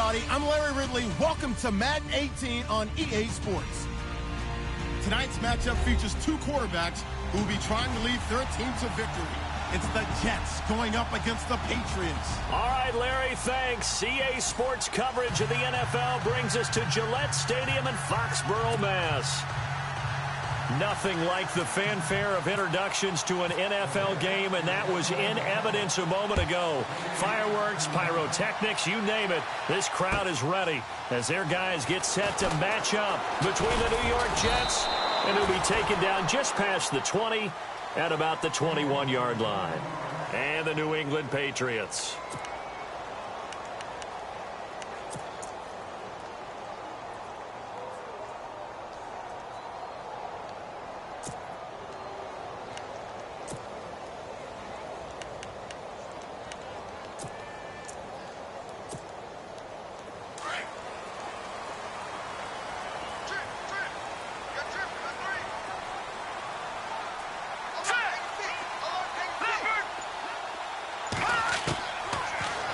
everybody. I'm Larry Ridley. Welcome to Madden 18 on EA Sports. Tonight's matchup features two quarterbacks who will be trying to lead their team to victory. It's the Jets going up against the Patriots. All right, Larry, thanks. EA Sports coverage of the NFL brings us to Gillette Stadium in Foxborough, Mass. Nothing like the fanfare of introductions to an NFL game, and that was in evidence a moment ago. Fireworks, pyrotechnics, you name it. This crowd is ready as their guys get set to match up between the New York Jets, and who'll be taken down just past the 20 at about the 21-yard line. And the New England Patriots.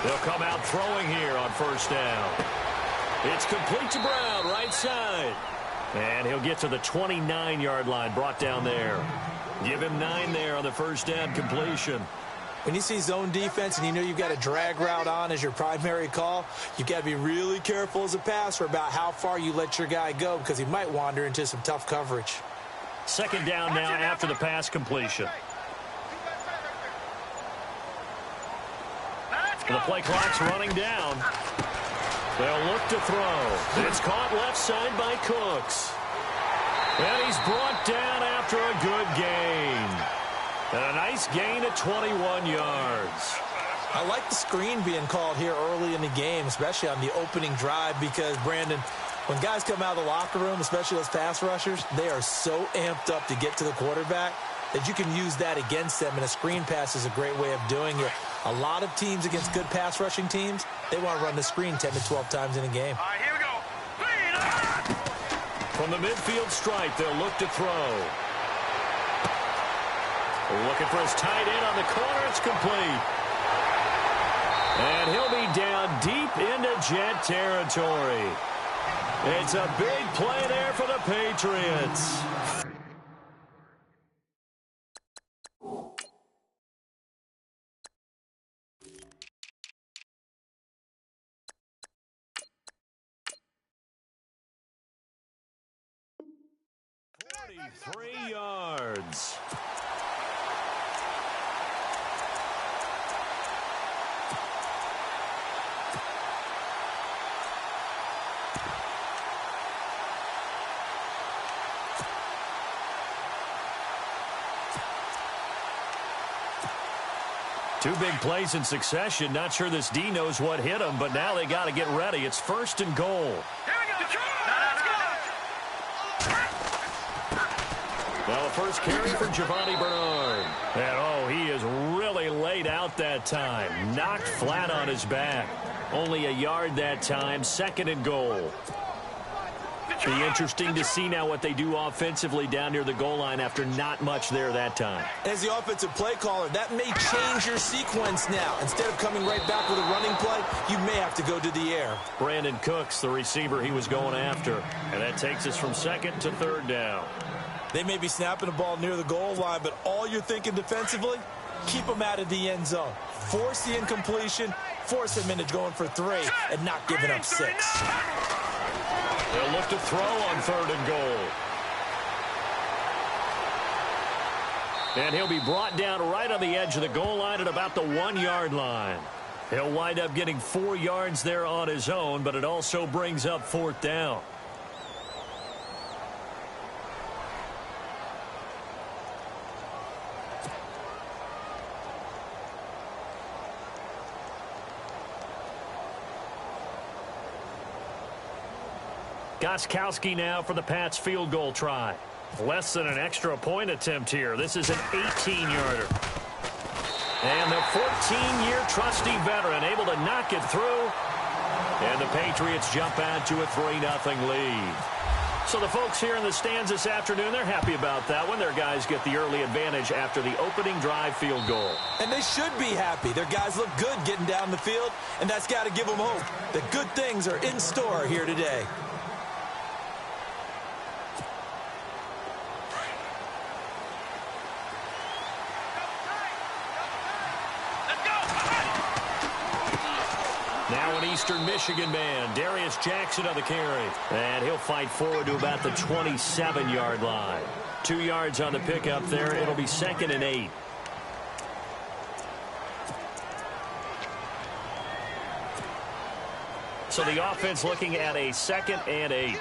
They'll come out throwing here on first down. It's complete to Brown, right side. And he'll get to the 29-yard line, brought down there. Give him 9 there on the first down completion. When you see zone defense and you know you've got a drag route on as your primary call, you've got to be really careful as a passer about how far you let your guy go because he might wander into some tough coverage. Second down now after the pass completion. The play clock's running down. They'll look to throw. It's caught left side by Cooks. And he's brought down after a good gain. And a nice gain at 21 yards. I like the screen being called here early in the game, especially on the opening drive, because, Brandon, when guys come out of the locker room, especially those pass rushers, they are so amped up to get to the quarterback that you can use that against them, and a screen pass is a great way of doing it. A lot of teams against good pass rushing teams, they want to run the screen 10 to 12 times in a game. All right, here we go. From the midfield stripe, they'll look to throw. Looking for his tight end on the corner. It's complete. And he'll be down deep into Jet territory. It's a big play there for the Patriots. Three yards. Two big plays in succession. Not sure this D knows what hit him, but now they got to get ready. It's first and goal. Now the first carry for Giovanni Bernard. And, he is really laid out that time. Knocked flat on his back. Only a yard that time. Second and goal. Be interesting to see now what they do offensively down near the goal line after not much there that time. As the offensive play caller, that may change your sequence now. Instead of coming right back with a running play, you may have to go to the air. Brandon Cooks, the receiver he was going after. And that takes us from second to third down. They may be snapping the ball near the goal line, but all you're thinking defensively, keep them out of the end zone. Force the incompletion, force them into going for 3, and not giving up 6. They'll look to throw on third and goal. And he'll be brought down right on the edge of the goal line at about the 1-yard line. He'll wind up getting 4 yards there on his own, but it also brings up fourth down. Gostkowski now for the Pats field goal try. Less than an extra point attempt here. This is an 18-yarder. And the 14-year trusty veteran able to knock it through. And the Patriots jump out to a 3-0 lead. So the folks here in the stands this afternoon, they're happy about that one. Their guys get the early advantage after the opening drive field goal. And they should be happy. Their guys look good getting down the field, and that's got to give them hope that good things are in store here today. Now an Eastern Michigan man, Darius Jackson on the carry. And he'll fight forward to about the 27-yard line. 2 yards on the pickup there. It'll be 2nd and 8. So the offense looking at a 2nd and 8.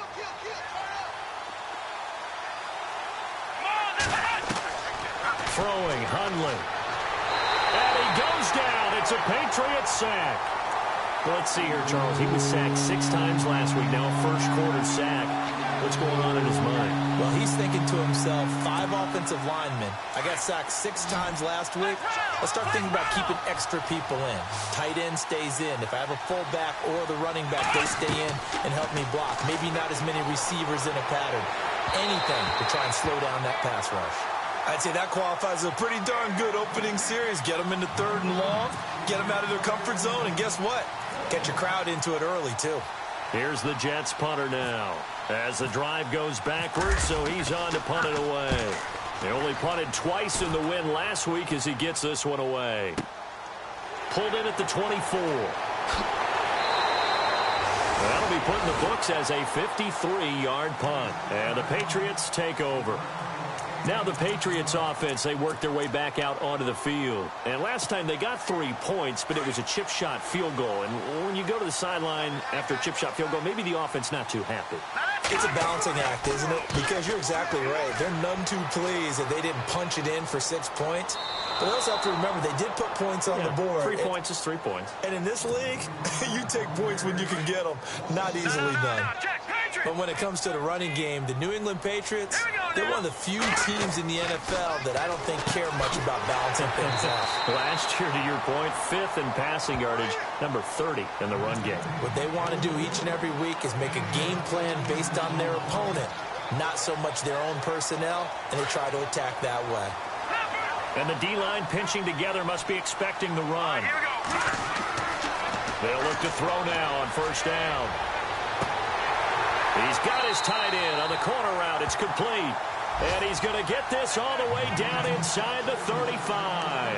Throwing, Hundley. And he goes down. It's a Patriot sack. Let's see here, Charles. He was sacked 6 times last week. Now first quarter sack. What's going on in his mind? Well, he's thinking to himself, 5 offensive linemen. I got sacked 6 times last week. Let's start thinking about keeping extra people in. Tight end stays in. If I have a fullback or the running back, they stay in and help me block. Maybe not as many receivers in a pattern. Anything to try and slow down that pass rush. I'd say that qualifies as a pretty darn good opening series. Get them into 3rd and long, get them out of their comfort zone, and guess what? Get your crowd into it early, too. Here's the Jets punter now. As the drive goes backwards, so he's on to punt it away. They only punted twice in the win last week as he gets this one away. Pulled in at the 24. That'll be put in the books as a 53-yard punt. And the Patriots take over. Now the Patriots offense, they work their way back out onto the field. And last time they got 3 points, but it was a chip shot field goal. And when you go to the sideline after a chip shot field goal, maybe the offense not too happy. It's a balancing act, isn't it? Because you're exactly right. They're none too pleased that they didn't punch it in for 6 points. But also have to remember, they did put points on the board. 3 points is 3 points. And in this league, you take points when you can get them. Not easily done. But when it comes to the running game, the New England Patriots, they're one of the few teams in the NFL that I don't think care much about balancing things out. Last year, to your point, 5th in passing yardage, number 30 in the run game. What they want to do each and every week is make a game plan based on their opponent, not so much their own personnel, and they try to attack that way. And the D-line pinching together must be expecting the run. They'll look to throw now on 1st down. He's got his tight end on the corner route. It's complete. And he's going to get this all the way down inside the 35.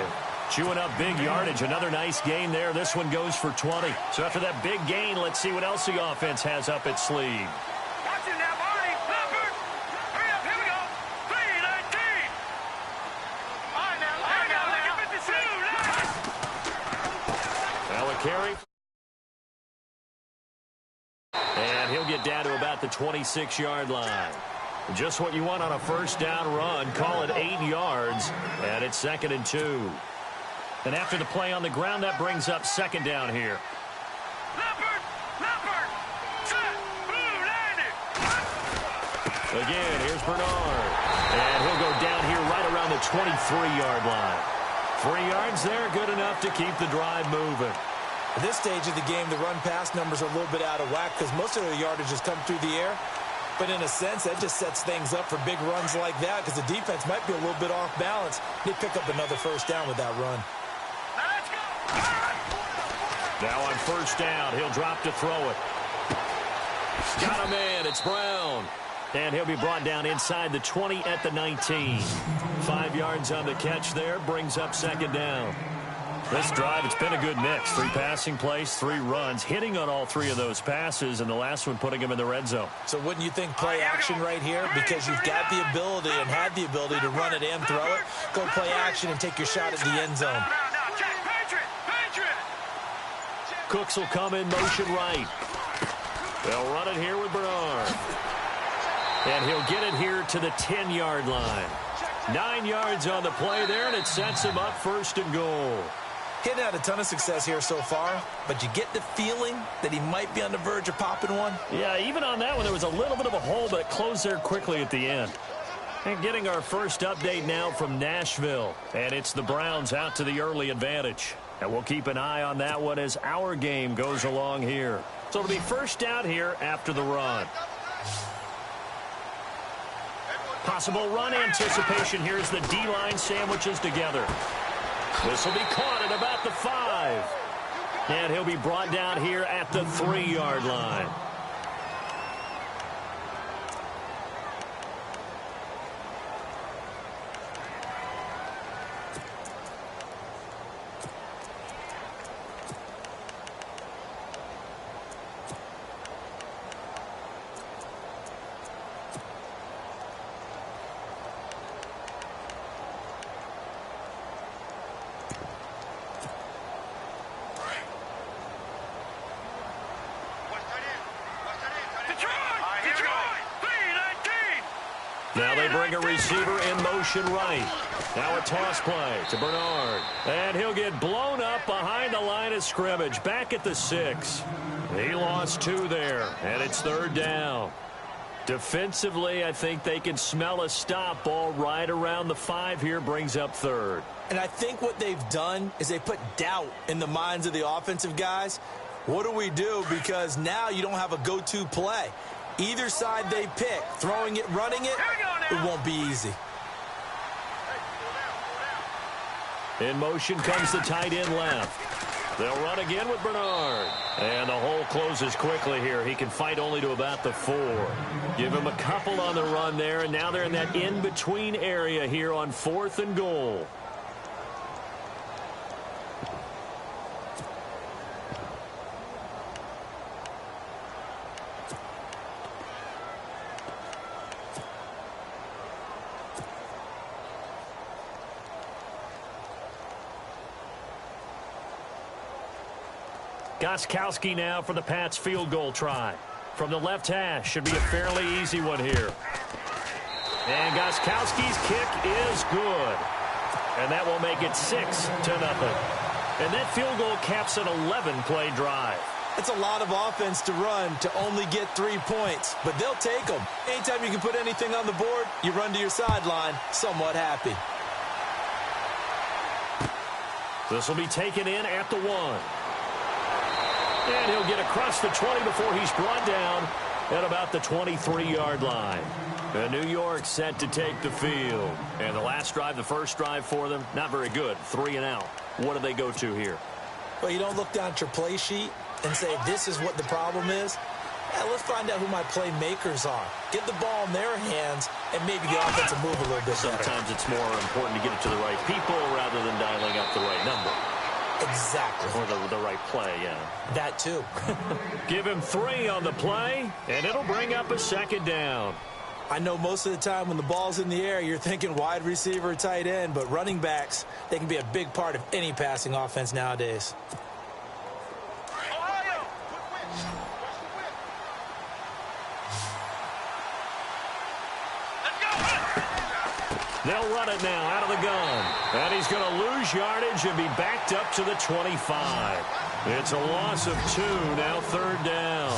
Chewing up big yardage. Another nice gain there. This one goes for 20. So after that big gain, let's see what else the offense has up its sleeve. Watch it now, Barney. Leopard. Hurry up. Here we go. 3-19. All right, now. Look at 52. Now a carry. And he'll get down to about the 26-yard line. Just what you want on a 1st down run. Call it 8 yards. And it's 2nd and 2. And after the play on the ground, that brings up 2nd down here. Leopard. Set. Blue landed. Again, here's Bernard. And he'll go down here right around the 23-yard line. 3 yards there, good enough to keep the drive moving. At this stage of the game, the run-pass numbers are a little bit out of whack because most of their yardage has come through the air. But in a sense, that just sets things up for big runs like that because the defense might be a little bit off balance. They pick up another 1st down with that run. Now on 1st down, he'll drop to throw it. Got a man, it's Brown. And he'll be brought down inside the 20 at the 19. 5 yards on the catch there, brings up 2nd down. This drive, it's been a good mix. 3 passing plays, 3 runs, hitting on all 3 of those passes, and the last one putting him in the red zone. So wouldn't you think play action right here? Because you've got the ability and had the ability to run it and throw it. Go play action and take your shot at the end zone. Cooks will come in motion right. They'll run it here with Bernard. And he'll get it here to the 10-yard line. 9 yards on the play there, and it sets him up 1st and goal. He's had a ton of success here so far, but you get the feeling that he might be on the verge of popping one. Yeah, even on that one, there was a little bit of a hole, but it closed there quickly at the end. And getting our first update now from Nashville. And it's the Browns out to the early advantage. And we'll keep an eye on that one as our game goes along here. So it'll be 1st down here after the run. Possible run anticipation here as the D-line sandwiches together. This will be caught at about the 5. And he'll be brought down here at the 3-yard line. Now they bring a receiver in motion right. Now a toss play to Bernard. And he'll get blown up behind the line of scrimmage. Back at the 6. He lost 2 there. And it's 3rd down. Defensively, I think they can smell a stop ball right around the 5 here. Brings up 3rd. And I think what they've done is they put doubt in the minds of the offensive guys. What do we do? Because now you don't have a go-to play. Either side they pick, throwing it, running it, it won't be easy. In motion comes the tight end left. They'll run again with Bernard. And the hole closes quickly here. He can fight only to about the 4. Give him a couple on the run there, and now they're in that in-between area here on 4th and goal. Gostkowski now for the Pats field goal try. From the left hash, should be a fairly easy one here. And Gostkowski's kick is good. And that will make it 6-0. And that field goal caps an 11-play drive. It's a lot of offense to run to only get 3 points, but they'll take them. Anytime you can put anything on the board, you run to your sideline somewhat happy. This will be taken in at the 1. And he'll get across the 20 before he's brought down at about the 23-yard line. And New York set to take the field. And the last drive, the first drive for them, not very good. 3 and out. What do they go to here? Well, you don't look down at your play sheet and say, this is what the problem is. Yeah, let's find out who my playmakers are. Get the ball in their hands, and maybe the offense will move a little bit better. Sometimes it's more important to get it to the right people rather than dialing up the right number. Exactly. Or the right play, yeah. That too. Give him 3 on the play, and it'll bring up a 2nd down. I know most of the time when the ball's in the air, you're thinking wide receiver, tight end, but running backs, they can be a big part of any passing offense nowadays. They'll run it now out of the gun. And he's going to lose yardage and be backed up to the 25. It's a loss of 2, now 3rd down.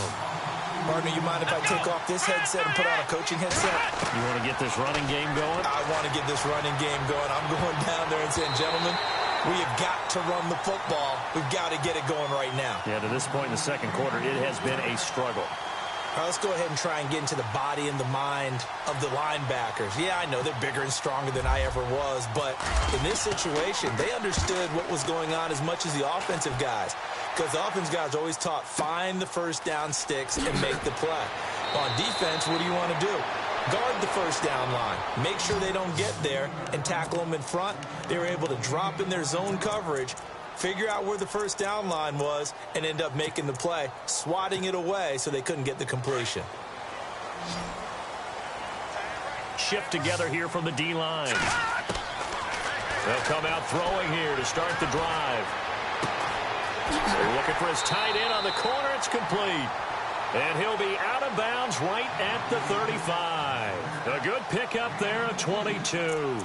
Partner, you mind if I take off this headset and put on a coaching headset? You want to get this running game going? I want to get this running game going. I'm going down there and saying, gentlemen, we have got to run the football. We've got to get it going right now. Yeah, to this point in the second quarter, it has been a struggle. All right, let's go ahead and try and get into the body and the mind of the linebackers. Yeah, I know they're bigger and stronger than I ever was, but in this situation, they understood what was going on as much as the offensive guys. Because the offensive guys are always taught, find the first down sticks and make the play. On defense, what do you want to do? Guard the first down line. Make sure they don't get there and tackle them in front. They were able to drop in their zone coverage, figure out where the first down line was, and end up making the play, swatting it away so they couldn't get the completion. Shift together here from the D-line. They'll come out throwing here to start the drive. They're looking for his tight end on the corner. It's complete. And he'll be out of bounds right at the 35. A good pickup there at 22.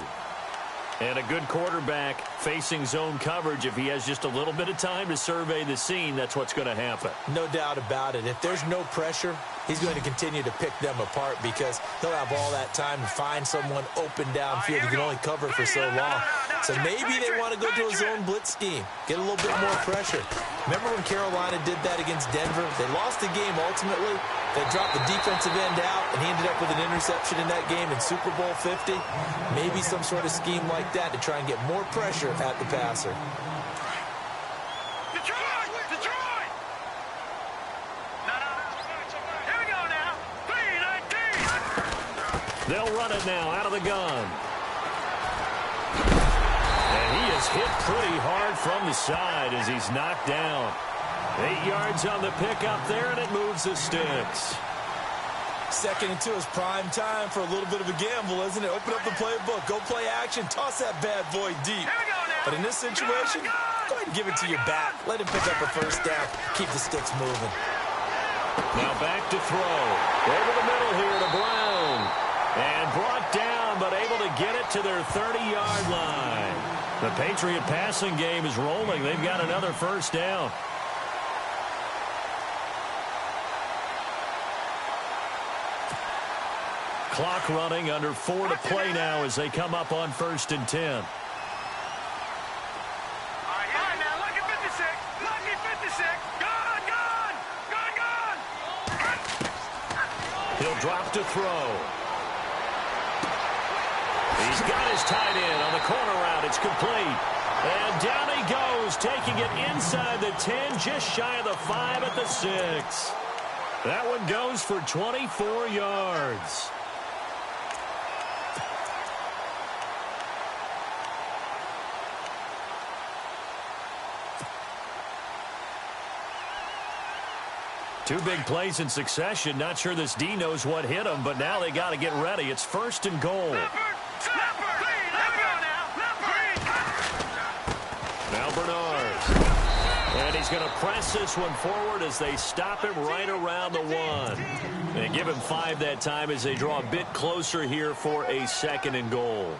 And a good quarterback facing zone coverage. If he has just a little bit of time to survey the scene, that's what's going to happen. No doubt about it. If there's no pressure, he's going to continue to pick them apart because he'll have all that time to find someone open downfield. He can only cover for so long. So maybe they want to go to a zone blitz scheme, get a little bit more pressure. Remember when Carolina did that against Denver? They lost the game ultimately, They dropped the defensive end out, and he ended up with an interception in that game in Super Bowl 50. Maybe some sort of scheme like that to try and get more pressure at the passer. Detroit! Here we go now. 3-19. They'll run it now out of the gun. And he is hit pretty hard from the side as he's knocked down. 8 yards on the pickup there, and it moves the sticks. 2nd and 2 is prime time for a little bit of a gamble, isn't it? Open up the playbook, go play action, toss that bad boy deep. Here we go now. But in this situation, go ahead and give it to your back. Let him pick up a first down. Keep the sticks moving. Now back to throw. Over the middle here to Brown. And brought down, but able to get it to their 30-yard line. The Patriot passing game is rolling. They've got another first down. Clock running, under 4 to play now as they come up on 1st and 10. All right, now look at 56. Look at 56. Gone. He'll drop to throw. He's got his tight end on the corner route. It's complete. And down he goes, taking it inside the 10, just shy of the 5 at the 6. That one goes for 24 yards. Two big plays in succession. Not sure this D knows what hit him, but now they got to get ready. It's 1st and goal. Now Bernard. And he's going to press this one forward as they stop him right around the 1. And give him 5 that time as they draw a bit closer here for a 2nd and goal.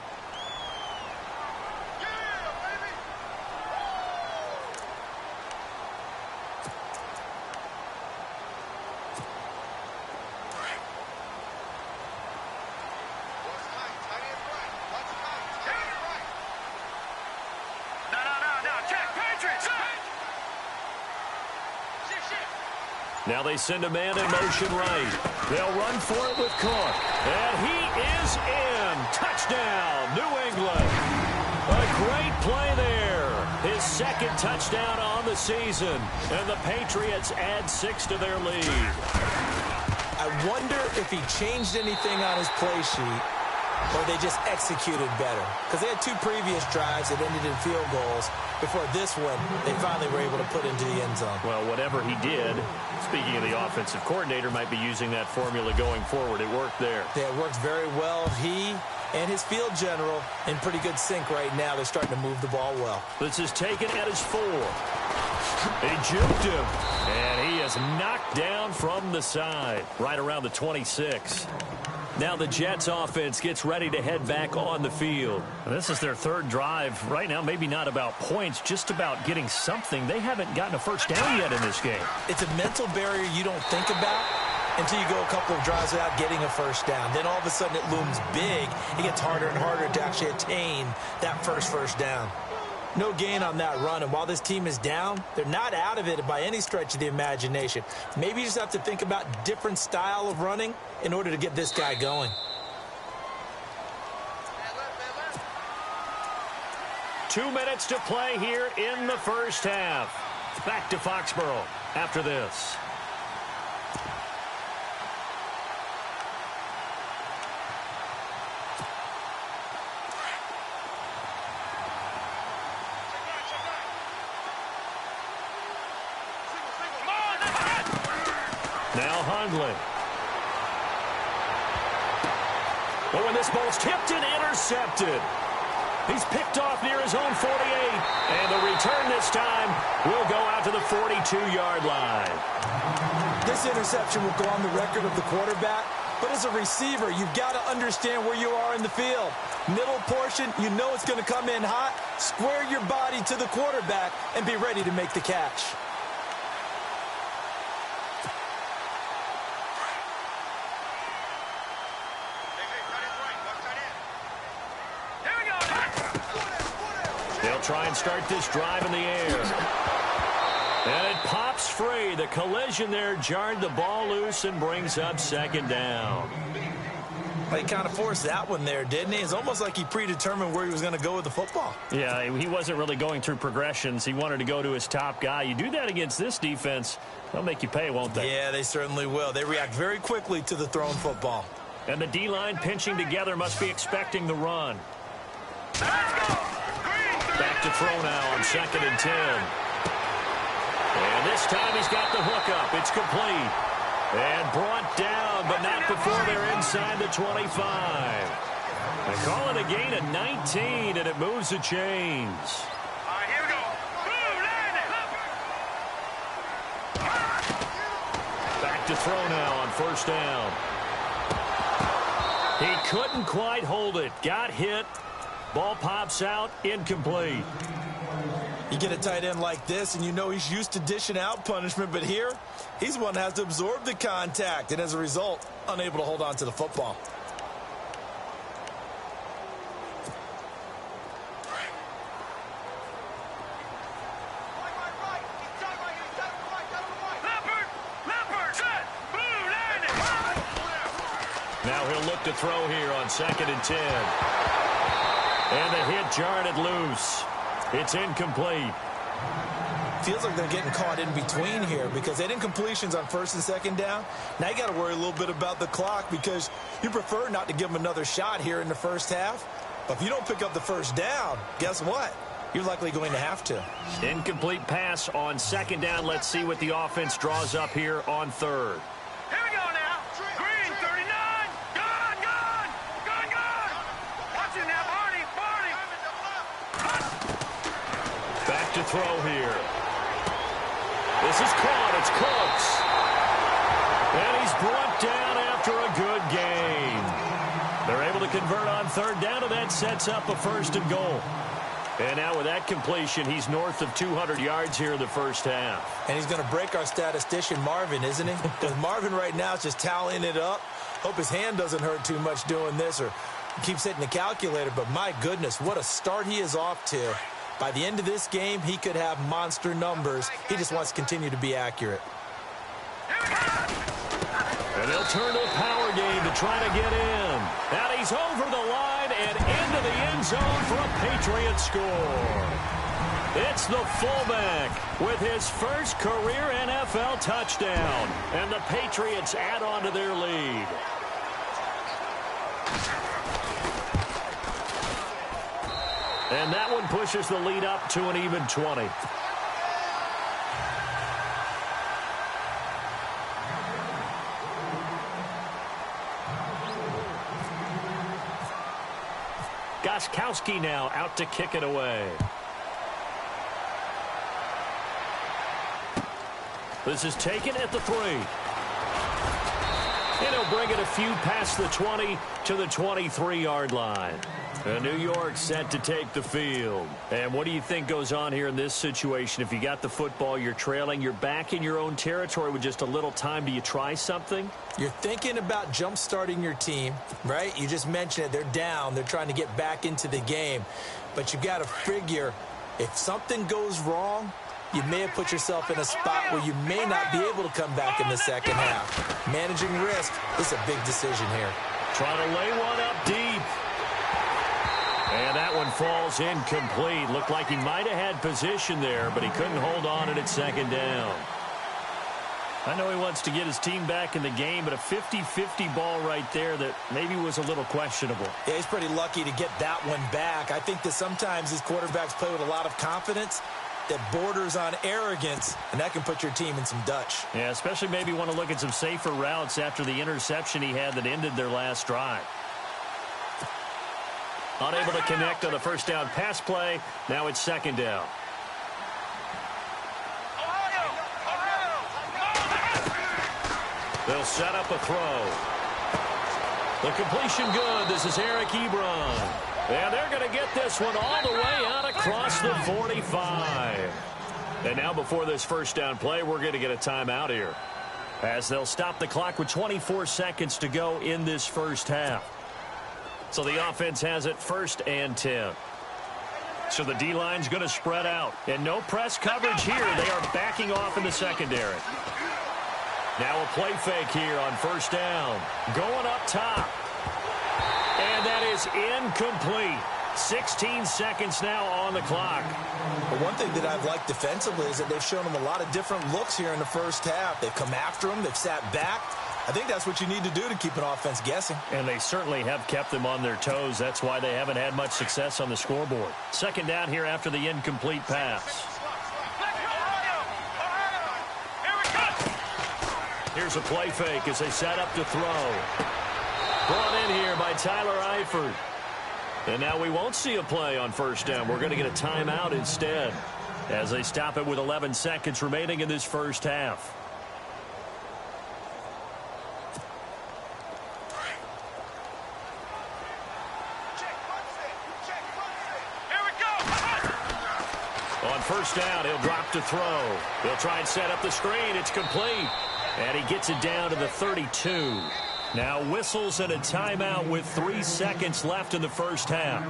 Now they send a man in motion right. They'll run for it with Cook. And he is in. Touchdown, New England. A great play there. His 2nd touchdown on the season. And the Patriots add 6 to their lead. I wonder if he changed anything on his play sheet or they just executed better. Because they had 2 previous drives that ended in field goals. Before this one, they finally were able to put into the end zone. Well, whatever he did, speaking of the offensive coordinator, might be using that formula going forward. It worked there. Yeah, it worked very well. He and his field general in pretty good sync right now. They're starting to move the ball well. This is taken at his 4. They juked him, and he is knocked down from the side, right around the 26. Now the Jets offense gets ready to head back on the field. This is their 3rd drive. Right now, maybe not about points, just about getting something. They haven't gotten a first down yet in this game. It's a mental barrier you don't think about until you go a couple of drives without getting a first down. Then all of a sudden it looms big. It gets harder and harder to actually attain that first down. No gain on that run, and while this team is down, they're not out of it by any stretch of the imagination. Maybe you just have to think about different style of running in order to get this guy going. Two minutes to play here in the first half. Back to Foxborough after this. Now Hundley. But when this ball's tipped and intercepted, he's picked off near his own 48. And the return this time will go out to the 42-yard line. This interception will go on the record of the quarterback. But as a receiver, you've got to understand where you are in the field. Middle portion, you know it's going to come in hot. Square your body to the quarterback and be ready to make the catch. They'll try and start this drive in the air. And it pops free. The collision there jarred the ball loose and brings up second down. He kind of forced that one there, didn't he? It's almost like he predetermined where he was going to go with the football. Yeah, he wasn't really going through progressions. He wanted to go to his top guy. You do that against this defense, they'll make you pay, won't they? Yeah, they certainly will. They react very quickly to the thrown football. And the D-line pinching together must be expecting the run. Back to throw now on 2nd and 10. And this time he's got the hookup. It's complete. And brought down, but not before they're inside the 25. They call it a gain of 19, and it moves the chains. All right, here we go. Boom, landed. Back to throw now on 1st down. He couldn't quite hold it. Got hit. Ball pops out, incomplete. You get a tight end like this, and you know he's used to dishing out punishment, but here, he's the one that has to absorb the contact, and as a result, unable to hold on to the football. Now he'll look to throw here on 2nd and 10. And the hit jarred it loose. It's incomplete. Feels like they're getting caught in between here because they didn't completions on 1st and 2nd down. Now you got to worry a little bit about the clock because you prefer not to give them another shot here in the 1st half. But if you don't pick up the 1st down, guess what? You're likely going to have to. Incomplete pass on 2nd down. Let's see what the offense draws up here on 3rd. Here we go now. Green, 39. Gone, gone. Gone, gone. Watch it now, Barney. Back to throw here. This is caught. It's close. And he's brought down after a good gain. They're able to convert on 3rd down, and that sets up a 1st and goal. And now with that completion, he's north of 200 yards here in the 1st half. And he's going to break our statistician, Marvin, isn't he? Because Marvin right now is just tallying it up. Hope his hand doesn't hurt too much doing this or keeps hitting the calculator. But my goodness, what a start he is off to. By the end of this game, he could have monster numbers. He just wants to continue to be accurate. And they'll turn to a power game to try to get in. And he's over the line and into the end zone for a Patriot score. It's the fullback with his first career NFL touchdown. And the Patriots add on to their lead. And that one pushes the lead up to an even 20. Gostkowski now out to kick it away. This is taken at the 3. And he'll bring it a few past the 20 to the 23-yard line. And New York set to take the field. And what do you think goes on here in this situation? If you got the football, you're trailing, you're back in your own territory with just a little time. Do you try something? You're thinking about jump-starting your team, right? You just mentioned it. They're down. They're trying to get back into the game. But you've got to figure if something goes wrong, you may have put yourself in a spot where you may not be able to come back in the 2nd half. Managing risk is a big decision here. Trying to lay one up deep. And that one falls incomplete. Looked like he might have had position there, but he couldn't hold on it at 2nd down. I know he wants to get his team back in the game, but a 50-50 ball right there that maybe was a little questionable. Yeah, he's pretty lucky to get that one back. I think that sometimes these quarterbacks play with a lot of confidence that borders on arrogance, and that can put your team in some Dutch. Yeah, especially maybe want to look at some safer routes after the interception he had that ended their last drive. Unable to connect on the 1st down pass play. Now it's 2nd down. They'll set up a throw. The completion good. This is Eric Ebron. And they're going to get this one all the way out across the 45. And now before this 1st down play, we're going to get a timeout here, as they'll stop the clock with 24 seconds to go in this 1st half. So the offense has it 1st and 10. So the D-line's going to spread out. And no press coverage here. They are backing off in the secondary. Now a play fake here on first down. Going up top. And that is incomplete. 16 seconds now on the clock. But one thing that I've liked defensively is that they've shown them a lot of different looks here in the first half. They've come after them. They've sat back. I think that's what you need to do to keep an offense guessing. And they certainly have kept them on their toes. That's why they haven't had much success on the scoreboard. Second down here after the incomplete pass. Here's a play fake as they set up to throw. Brought in here by Tyler Eifert. And now we won't see a play on first down. We're going to get a timeout instead as they stop it with 11 seconds remaining in this first half. On first down, he'll drop to throw. He'll try and set up the screen. It's complete. And he gets it down to the 32. Now whistles and a timeout with 3 seconds left in the first half.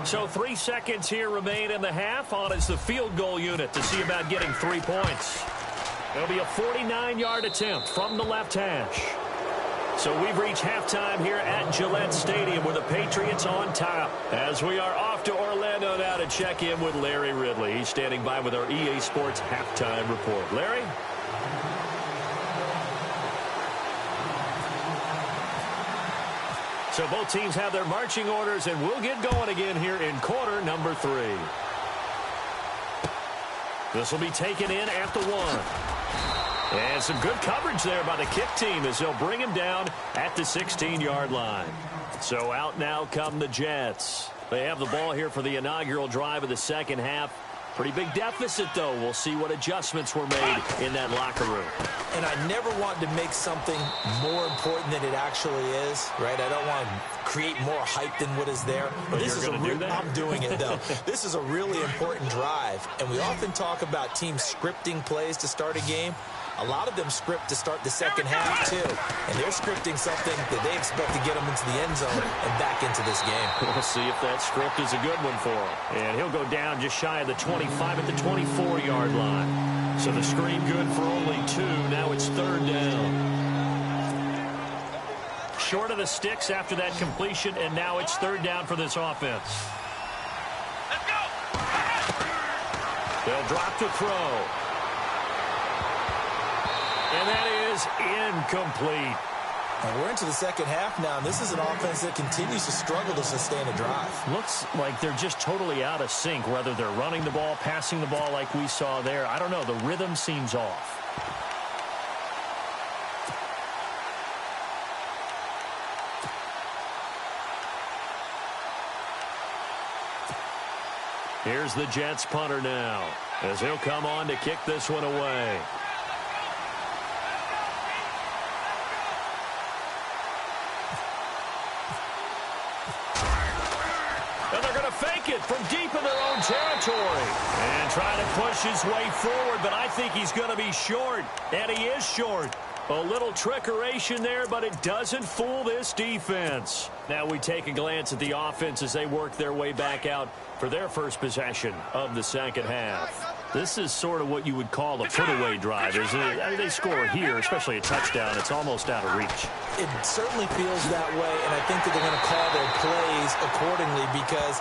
So 3 seconds here remain in the half. On is the field goal unit to see about getting 3 points. It'll be a 49-yard attempt from the left hash. So we've reached halftime here at Gillette Stadium with the Patriots on top. As we are off to Orlando now to check in with Larry Ridley. He's standing by with our EA Sports halftime report. Larry? So both teams have their marching orders, and we'll get going again here in quarter number 3. This will be taken in at the 1. And some good coverage there by the kick team as they'll bring him down at the 16-yard line. So out now come the Jets. They have the ball here for the inaugural drive of the second half. Pretty big deficit, though. We'll see what adjustments were made in that locker room. And I never want to make something more important than it actually is, right? I don't want to create more hype than what is there. But this is I'm doing it, though. This is a really important drive. And we often talk about teams scripting plays to start a game. A lot of them script to start the second half, too. And they're scripting something that they expect to get them into the end zone and back into this game. We'll see if that script is a good one for him. And he'll go down just shy of the 25 at the 24-yard line. So the screen good for only 2. Now it's third down. Short of the sticks after that completion, and now it's third down for this offense. Let's go. They'll drop to throw. And that is incomplete. And we're into the second half now, and this is an offense that continues to struggle to sustain a drive. Looks like they're just totally out of sync, whether they're running the ball, passing the ball like we saw there. I don't know. The rhythm seems off. Here's the Jets punter now, as he'll come on to kick this one away. Fake it from deep in their own territory. And trying to push his way forward, but I think he's going to be short. And he is short. A little trickeration there, but it doesn't fool this defense. Now we take a glance at the offense as they work their way back out for their first possession of the second half. This is sort of what you would call a put-away drive, isn't it? I mean, they score here, especially a touchdown. It's almost out of reach. It certainly feels that way, and I think that they're going to call their plays accordingly because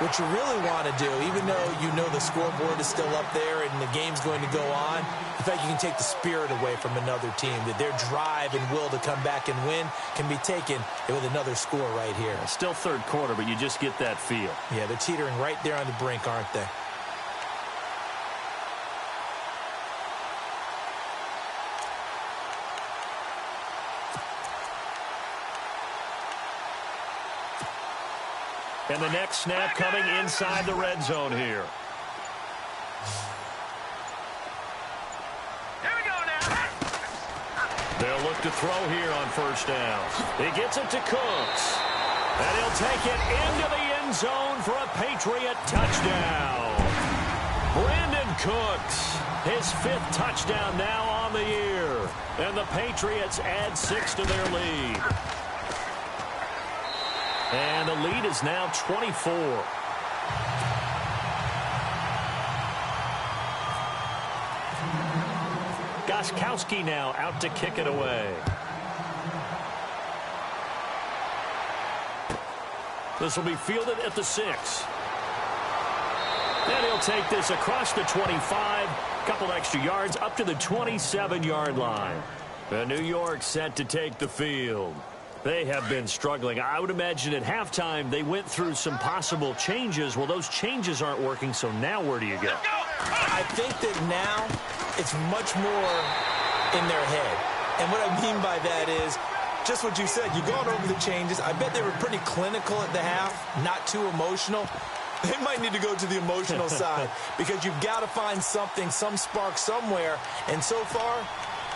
what you really want to do, even though you know the scoreboard is still up there and the game's going to go on, in fact, you can take the spirit away from another team, that their drive and will to come back and win can be taken with another score right here. Still third quarter, but you just get that feel. Yeah, they're teetering right there on the brink, aren't they? And the next snap coming inside the red zone here. Here we go now. They'll look to throw here on first down. He gets it to Cooks. And he'll take it into the end zone for a Patriot touchdown. Brandon Cooks, his 5th touchdown now on the year. And the Patriots add 6 to their lead. And the lead is now 24. Gostkowski now out to kick it away. This will be fielded at the 6. And he'll take this across the 25. Couple extra yards up to the 27-yard line. The New York set to take the field. They have been struggling. I would imagine at halftime they went through some possible changes. Well, those changes aren't working, so now where do you go? I think that now it's much more in their head. And what I mean by that is just what you said. You've gone over the changes. I bet they were pretty clinical at the half, not too emotional. They might need to go to the emotional side because you've got to find something, some spark somewhere. And so far,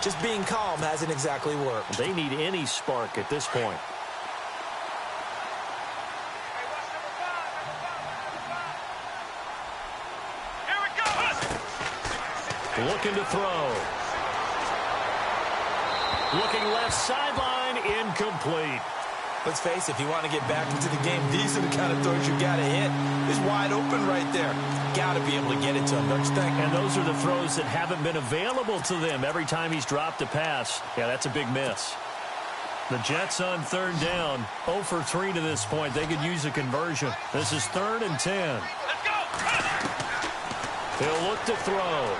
just being calm hasn't exactly worked. They need any spark at this point. Here we go. Looking to throw. Looking left sideline, incomplete. Let's face it, if you want to get back into the game, these are the kind of throws you got to hit. He's wide open right there. Got to be able to get it to him, don't you think? And those are the throws that haven't been available to them every time he's dropped a pass. Yeah, that's a big miss. The Jets on third down, 0 for 3 to this point. They could use a conversion. This is 3rd and 10. Let's go. He'll look to throw.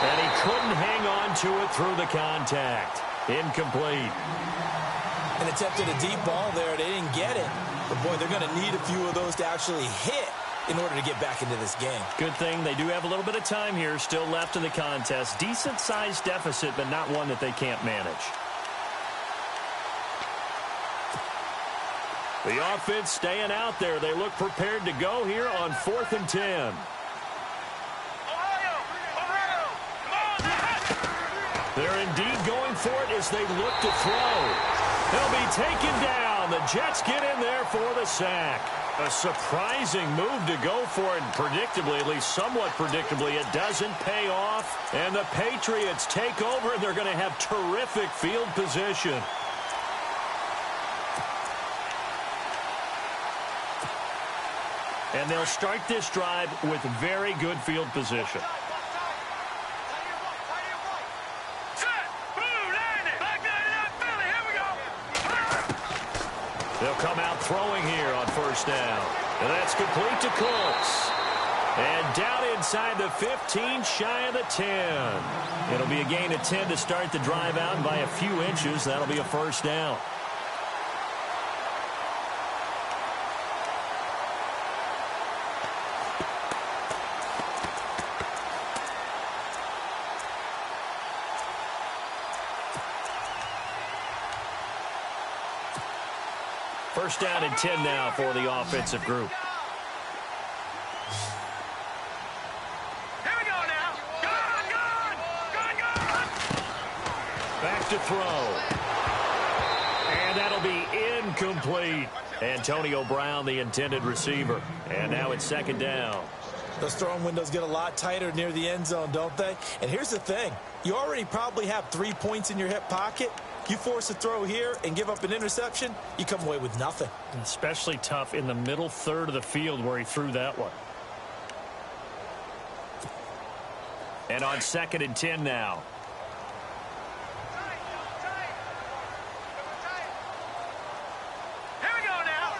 And he couldn't hang on to it through the contact. Incomplete. And attempted a deep ball there. They didn't get it. But, boy, they're going to need a few of those to actually hit in order to get back into this game. Good thing they do have a little bit of time here still left in the contest. Decent-sized deficit, but not one that they can't manage. The offense staying out there. They look prepared to go here on 4th and 10. They're indeed going for it as they look to throw. He'll be taken down. The Jets get in there for the sack. A surprising move to go for it. And predictably, at least somewhat predictably, it doesn't pay off. And the Patriots take over, and they're going to have terrific field position. And they'll start this drive with very good field position. They'll come out throwing here on 1st down. And that's complete to Cooks. And down inside the 15, shy of the 10. It'll be a gain of 10 to start the drive out, and by a few inches, that'll be a 1st down. First down and 10 now for the offensive group. Here we go now. Gun. Back to throw. And that'll be incomplete. Antonio Brown, the intended receiver. And now it's 2nd down. Those throwing windows get a lot tighter near the end zone, don't they? And here's the thing. You already probably have 3 points in your hip pocket. You force a throw here and give up an interception, you come away with nothing. Especially tough in the middle third of the field where he threw that one. And on 2nd and 10 now. Here we go now.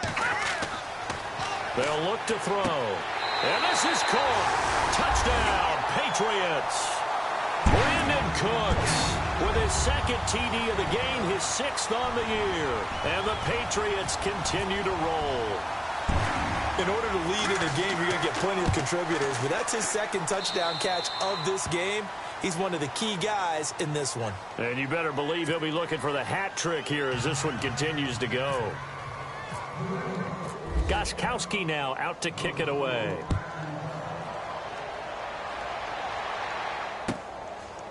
They'll look to throw. And this is caught. Touchdown, Patriots. Brandon Cooks with his 2nd TD of the game, his 6th on the year. And the Patriots continue to roll. In order to lead in a game, you're going to get plenty of contributors, but that's his 2nd touchdown catch of this game. He's one of the key guys in this one. And you better believe he'll be looking for the hat trick here as this one continues to go. Gostkowski now out to kick it away.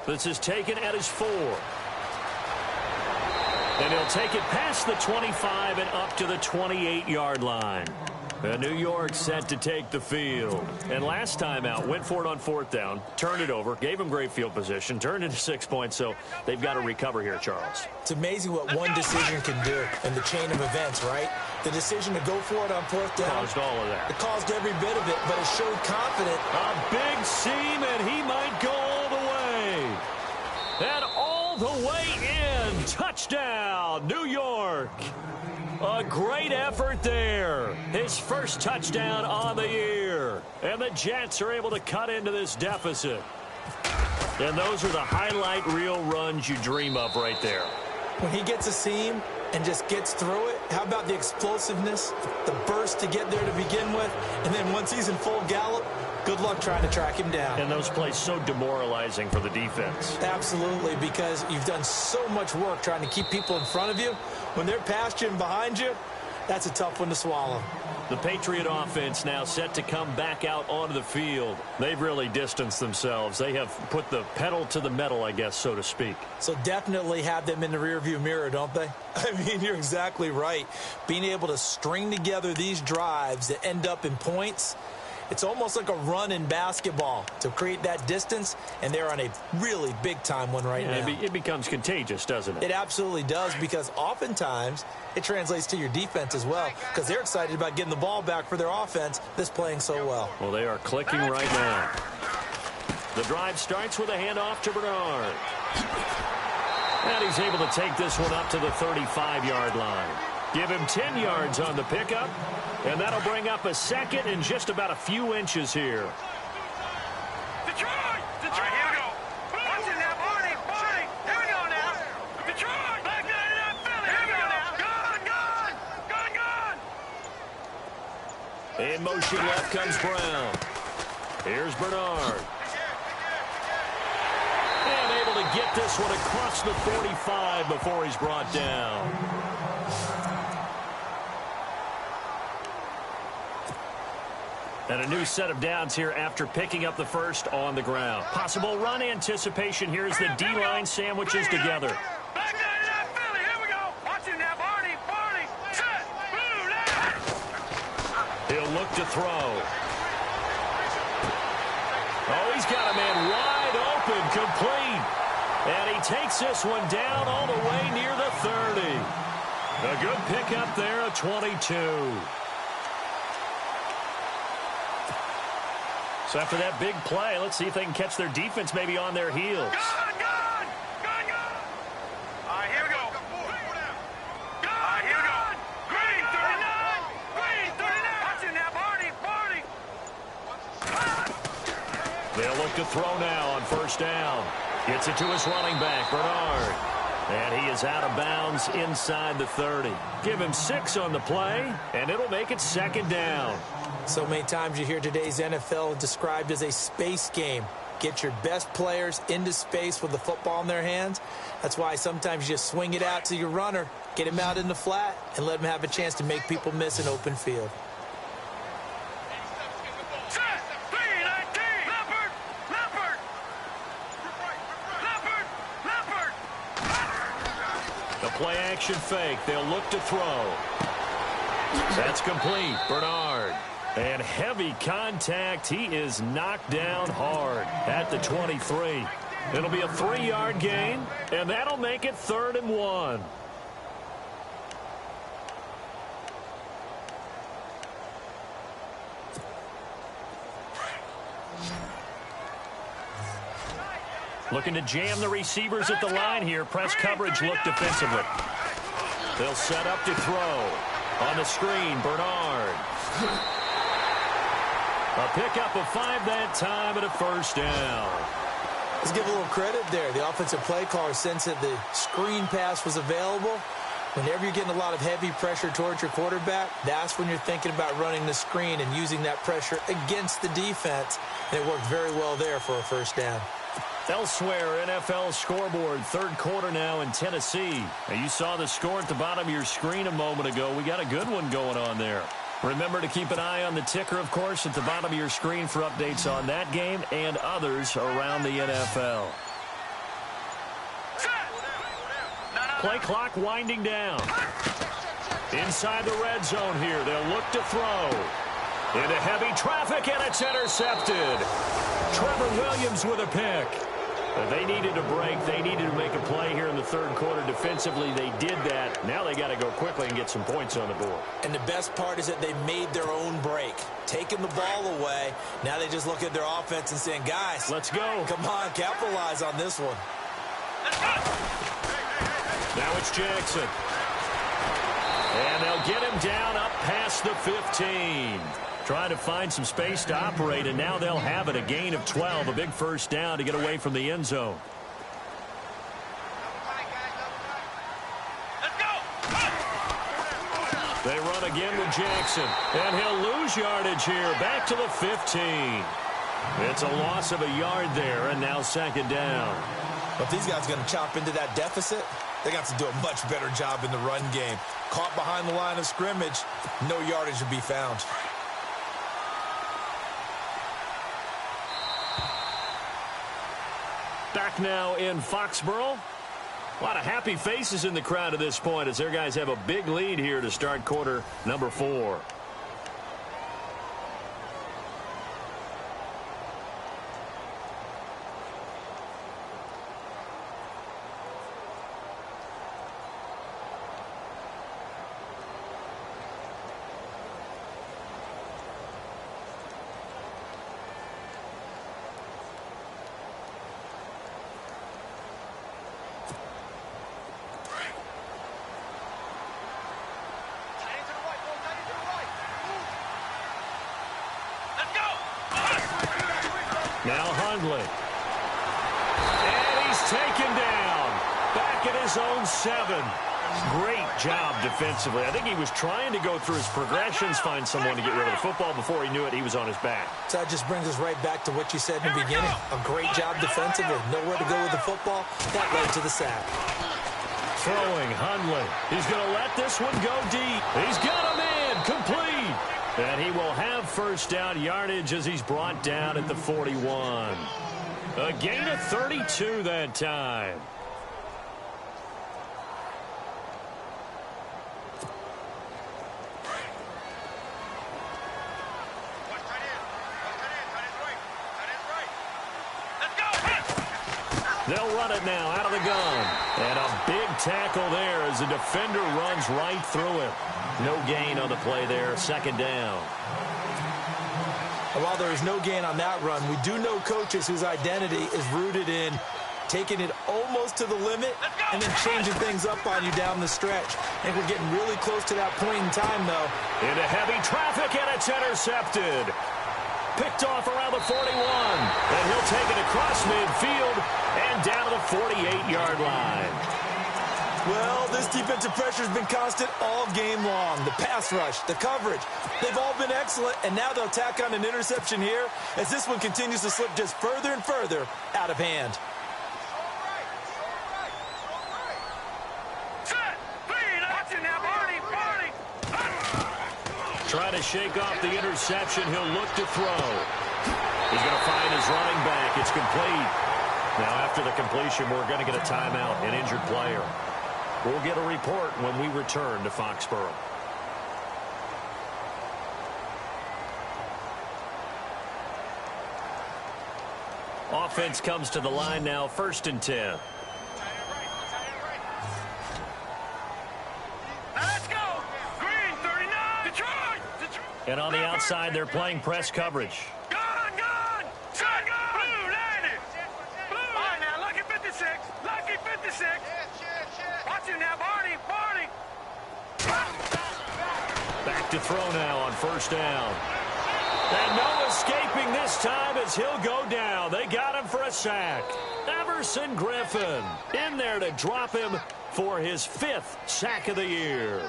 This is taken at his 4. And he'll take it past the 25 and up to the 28-yard line. And New York set to take the field. And last time out, went for it on 4th down, turned it over, gave him great field position, turned it to 6 points, so they've got to recover here, Charles. It's amazing what one decision can do in the chain of events, right? The decision to go for it on 4th down. Caused all of that. It caused every bit of it, but it showed confident. A big seam, and he might go all the way. A great effort there. His first touchdown on the year. And the Jets are able to cut into this deficit. And those are the highlight reel runs you dream of right there. When he gets a seam and just gets through it, how about the explosiveness, the burst to get there to begin with, and then once he's in full gallop, good luck trying to track him down. And those plays so demoralizing for the defense. Absolutely, because you've done so much work trying to keep people in front of you. When they're past you and behind you, that's a tough one to swallow. The Patriot offense now set to come back out onto the field. They've really distanced themselves. They have put the pedal to the metal, I guess, so to speak. So definitely have them in the rearview mirror, don't they? I mean, you're exactly right. Being able to string together these drives that end up in points, it's almost like a run in basketball to create that distance, and they're on a really big-time one right now. It becomes contagious, doesn't it? It absolutely does, because oftentimes it translates to your defense as well, because they're excited about getting the ball back for their offense that's playing so well. Well, they are clicking right now. The drive starts with a handoff to Bernard. And he's able to take this one up to the 35-yard line. Give him 10 yards on the pickup. And that'll bring up a second in just about a few inches here. Detroit! Detroit! All right, here we go. Watching now, Barney! Here we go now. Detroit! Back out of that Philly! Here we go now. Gone! In motion left comes Brown. Here's Bernard. And able to get this one across the 45 before he's brought down. And a new set of downs here after picking up the first on the ground. Possible run anticipation here as the D-line sandwiches together. Back out of that Philly! Here we go. Watching now, Barney! Set! Move now! He'll look to throw. Oh, he's got a man wide open, complete. And he takes this one down all the way near the 30. A good pickup there, a 22. So after that big play, let's see if they can catch their defense maybe on their heels. Gone! All right, here we go. All right, here we go. Green 39! Watching now, Barney! They'll look to throw now on first down. Gets it to his running back, Bernard. And he is out of bounds inside the 30. Give him 6 on the play, and it'll make it second down. So many times you hear today's NFL described as a space game. Get your best players into space with the football in their hands. That's why sometimes you just swing it out to your runner, get him out in the flat, and let him have a chance to make people miss an open field. Set! 3-19! Leopard! The play action fake. They'll look to throw. That's complete. Bernard. And heavy contact. He is knocked down hard at the 23. It'll be a 3-yard gain, and that'll make it 3rd and 1. Looking to jam the receivers at the line here. Press coverage look defensively. They'll set up to throw. On the screen, Bernard. A pickup of 5 that time and a first down. Let's give a little credit there. The offensive play caller sensed that the screen pass was available. Whenever you're getting a lot of heavy pressure towards your quarterback, that's when you're thinking about running the screen and using that pressure against the defense. And it worked very well there for a first down. Elsewhere, NFL scoreboard, 3rd quarter now in Tennessee. Now, you saw the score at the bottom of your screen a moment ago. We got a good one going on there. Remember to keep an eye on the ticker, of course, at the bottom of your screen for updates on that game and others around the NFL. Play clock winding down. Inside the red zone here, they'll look to throw. Into heavy traffic, and it's intercepted. Trevor Williams with a pick. They needed a break. They needed to make a play here in the 3rd quarter. Defensively, they did that. Now they got to go quickly and get some points on the board. And the best part is that they made their own break. Taking the ball away. Now they just look at their offense and saying, guys, let's go. Come on, capitalize on this one. Now it's Jackson. And they'll get him down up past the 15. Trying to find some space to operate, and now they'll have it. A gain of 12, a big first down to get away from the end zone. They run again with Jackson, and he'll lose yardage here, back to the 15. It's a loss of a yard there, and now second down. But if these guys are going to chop into that deficit, they got to do a much better job in the run game. Caught behind the line of scrimmage, no yardage to be found. Back now in Foxborough. A lot of happy faces in the crowd at this point as their guys have a big lead here to start quarter number 4. Now Hundley. And he's taken down. Back at his own 7. Great job defensively. I think he was trying to go through his progressions, find someone to get rid of the football. Before he knew it, he was on his back. So that just brings us right back to what you said in the beginning. A great job defensively. Nowhere to go with the football. That led to the sack. Throwing Hundley. He's going to let this one go deep. He's got a man. Complete. And he will have first down yardage as he's brought down at the 41. A gain of 32 that time. They'll run it now out of the gun. And a big tackle there as the defender runs right through it. No gain on the play there. Second down. And while there is no gain on that run, we do know coaches whose identity is rooted in taking it almost to the limit and then changing things up on you down the stretch. I think we're getting really close to that point in time, though. Into heavy traffic, and it's intercepted. Picked off around the 41. And he'll take it across midfield and down to the 48-yard line. Well, this defensive pressure has been constant all game long. The pass rush, the coverage, they've all been excellent, and now they'll tack on an interception here as this one continues to slip just further and further out of hand. Trying to shake off the interception. He'll look to throw. He's going to find his running back. It's complete. Now, after the completion, we're going to get a timeout, an injured player. We'll get a report when we return to Foxborough. Offense comes to the line now, 1st and 10. And on the outside, they're playing press coverage. Gun! Blue, landed! Blue! All right, now, lucky 56. Lucky 56. Watch him now, Barney! Back to throw now on 1st down. And no escaping this time as he'll go down. They got him for a sack. Everson Griffin in there to drop him for his 5th sack of the year.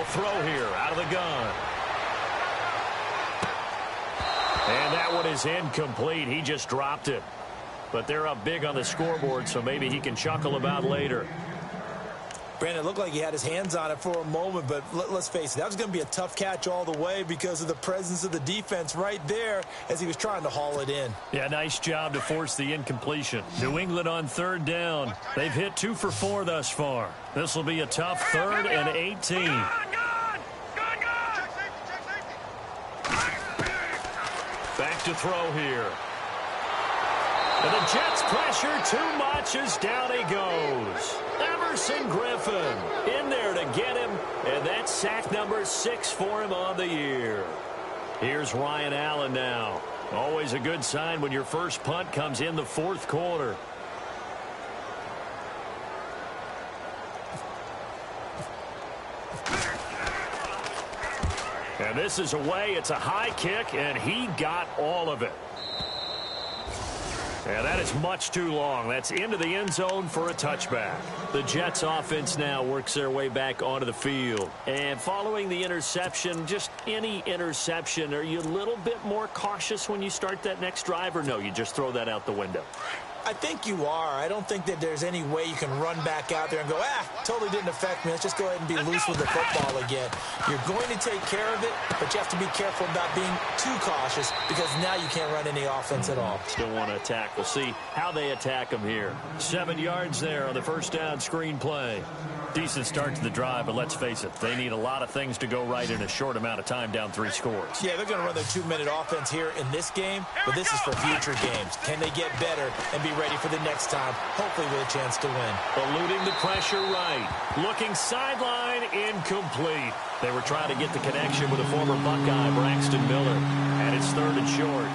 Throw here out of the gun. And that one is incomplete. He just dropped it. But they're up big on the scoreboard, so maybe he can chuckle about later. Brandon, it looked like he had his hands on it for a moment, but let's face it, that was going to be a tough catch all the way because of the presence of the defense right there as he was trying to haul it in. Yeah, nice job to force the incompletion. New England on 3rd down. They've hit 2 for 4 thus far. This will be a tough 3rd and 18. Back to throw here. And the Jets pressure too much as down he goes. Everson Griffin in there to get him, and that's sack number 6 for him on the year. Here's Ryan Allen now. Always a good sign when your first punt comes in the fourth quarter. And this is away. It's a high kick, and he got all of it. And that is much too long. That's into the end zone for a touchback. The Jets offense now works their way back onto the field. And following the interception, just any interception, are you a little bit more cautious when you start that next drive, or no, you just throw that out the window? I think you are. I don't think that there's any way you can run back out there and go, totally didn't affect me. Let's just go ahead and be loose with the football again. You're going to take care of it, but you have to be careful about being too cautious because now you can't run any offense at all. Still want to attack. We'll see how they attack them here. 7 yards there on the first down screen play. Decent start to the drive, but let's face it, they need a lot of things to go right in a short amount of time down 3 scores. Yeah, they're going to run their 2-minute offense here in this game, but this is for future games. Can they get better and be ready for the next time, hopefully with a chance to win? Eluding the pressure right. Looking sideline, incomplete. They were trying to get the connection with a former Buckeye, Braxton Miller, and it's 3rd and short.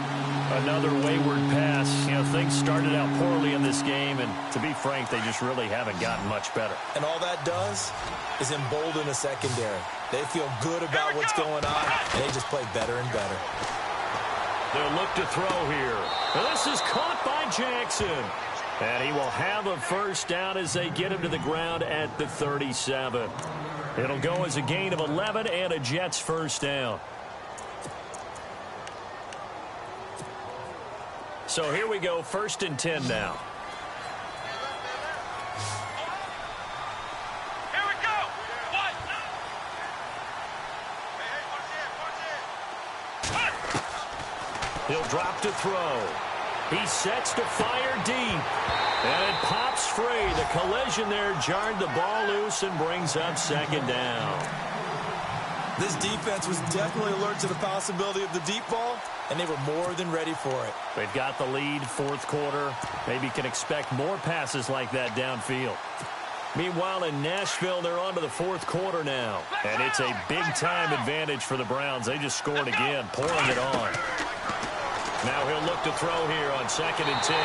Another wayward pass. You know, things started out poorly in this game, and to be frank, they just really haven't gotten much better. And all that does is embolden a secondary. They feel good about what's going on, and they just play better and better. They'll look to throw here. This is caught by Jackson. And he will have a first down as they get him to the ground at the 37. It'll go as a gain of 11 and a Jets first down. So here we go, 1st and 10 now. Here we go. He'll drop to throw. He sets to fire deep. And it pops free. The collision there jarred the ball loose and brings up 2nd down. This defense was definitely alert to the possibility of the deep ball, and they were more than ready for it. They've got the lead, 4th quarter. Maybe can expect more passes like that downfield. Meanwhile, in Nashville, they're on to the 4th quarter now. And it's a big-time advantage for the Browns. They just scored again, pouring it on. Now he'll look to throw here on 2nd and 10.